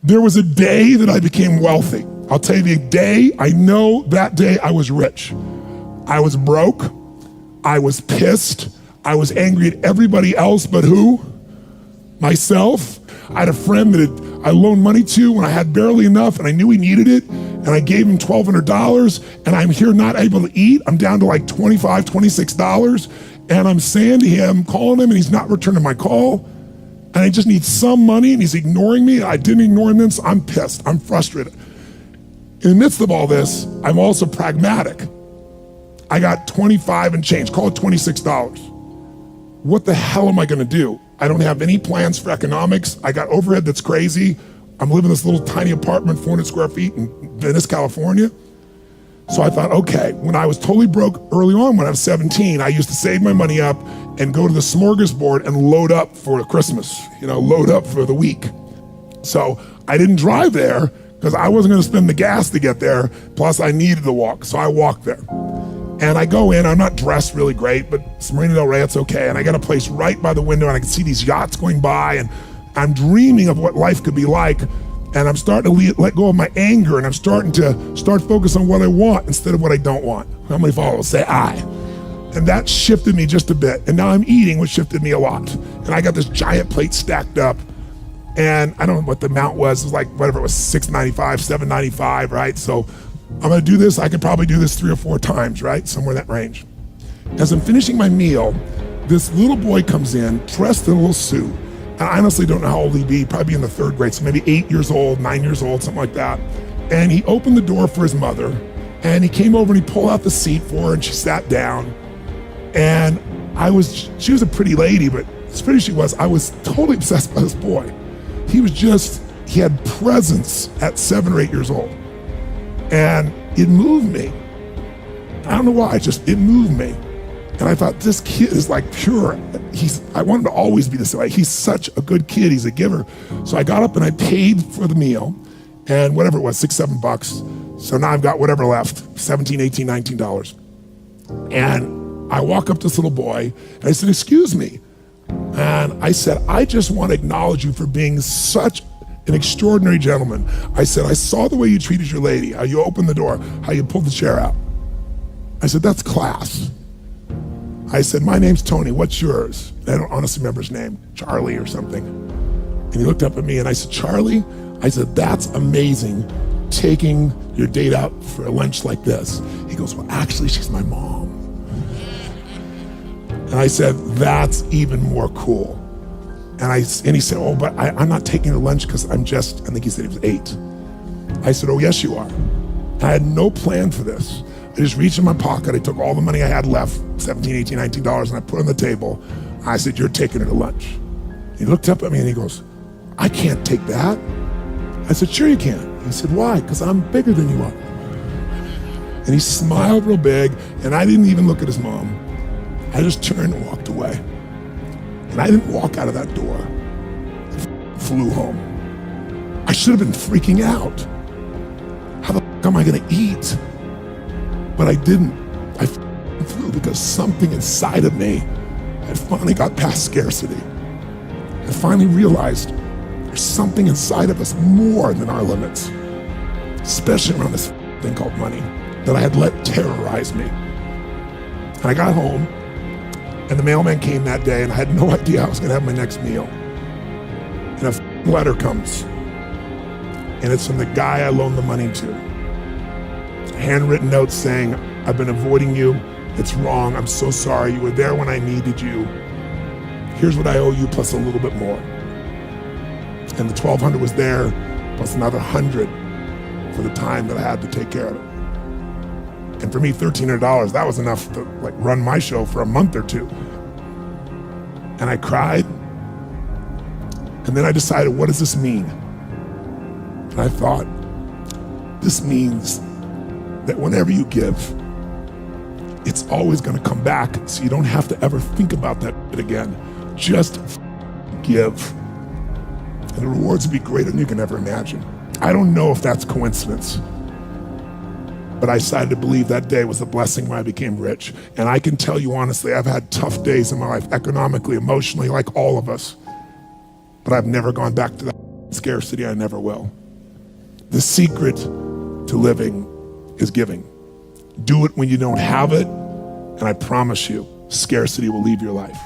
There was a day that I became wealthy. I'll tell you the day, I know that day I was rich. I was broke, I was pissed, I was angry at everybody else but who? Myself. I had a friend that I loaned money to when I had barely enough and I knew he needed it, and I gave him $1,200, and I'm here not able to eat. I'm down to like $25, $26, and I'm saying to him, calling him, and he's not returning my call, and I just need some money, and he's ignoring me. I didn't ignore him then, so I'm pissed, I'm frustrated. In the midst of all this, I'm also pragmatic. I got 25 and change, call it $26. What the hell am I gonna do? I don't have any plans for economics. I got overhead that's crazy. I'm living in this little tiny apartment, 400 square feet in Venice, California. So I thought, okay, when I was totally broke early on, when I was 17, I used to save my money up and go to the smorgasbord and load up for Christmas, load up for the week. So I didn't drive there because I wasn't gonna spend the gas to get there, plus I needed to walk, so I walked there. And I go in, I'm not dressed really great, but it's Marina Del Rey, it's okay. And I got a place right by the window and I can see these yachts going by, and I'm dreaming of what life could be like. And I'm starting to let go of my anger, and I'm starting to focus on what I want instead of what I don't want. How many followers say I? And that shifted me just a bit. And now I'm eating, which shifted me a lot. And I got this giant plate stacked up, and I don't know what the amount was. It was like, whatever, it was $6.95, $7.95, right? So I'm gonna do this, I could probably do this 3 or 4 times, right? Somewhere in that range. As I'm finishing my meal, this little boy comes in, dressed in a little suit. And I honestly don't know how old he'd be, probably in the 3rd grade, so maybe 8 years old, 9 years old, something like that. And he opened the door for his mother, and he came over and he pulled out the seat for her, and she sat down. And she was a pretty lady, but as pretty as she was, I was totally obsessed by this boy. He had presence at 7 or 8 years old. And it moved me. I don't know why, it moved me. And I thought, this kid is like pure. I want him to always be this way. He's such a good kid, he's a giver. So I got up and I paid for the meal, and whatever it was, $6, $7. So now I've got whatever left, $17, $18, $19. And I walk up to this little boy and I said, excuse me. And I said, I just want to acknowledge you for being such an extraordinary gentleman. I said, I saw the way you treated your lady, how you opened the door, how you pulled the chair out. I said, that's class. I said, my name's Tony, what's yours? And I don't honestly remember his name, Charlie or something. And he looked up at me and I said, Charlie? I said, that's amazing, taking your date out for a lunch like this. He goes, well, actually, she's my mom. And I said, that's even more cool. And he said, oh, but I'm not taking her lunch because I think he said he was 8. I said, oh, yes, you are. I had no plan for this. I just reached in my pocket, I took all the money I had left, $17, $18, $19, and I put it on the table. I said, you're taking her to lunch. He looked up at me and he goes, I can't take that. I said, sure you can. He said, why? Because I'm bigger than you are. And he smiled real big, and I didn't even look at his mom. I just turned and walked away. And I didn't walk out of that door. I flew home. I should have been freaking out. How the fuck am I gonna eat? But I didn't. I flew because something inside of me had finally got past scarcity. I finally realized there's something inside of us more than our limits, especially around this thing called money that I had let terrorize me. And I got home, and the mailman came that day, and I had no idea I was gonna have my next meal. And a letter comes, and it's from the guy I loaned the money to. A handwritten note saying, I've been avoiding you, it's wrong, I'm so sorry, you were there when I needed you. Here's what I owe you plus a little bit more. And the $1,200 was there, plus another $100 for the time that I had to take care of it. And for me, $1,300, that was enough to run my show for a month or 2. And I cried, and then I decided, what does this mean? And I thought, this means that whenever you give, it's always gonna come back, so you don't have to ever think about that again. Just give. And the rewards will be greater than you can ever imagine. I don't know if that's coincidence, but I decided to believe that day was a blessing when I became rich. And I can tell you honestly, I've had tough days in my life, economically, emotionally, like all of us, but I've never gone back to that. Scarcity, I never will. The secret to living is giving. Do it when you don't have it, and I promise you, scarcity will leave your life.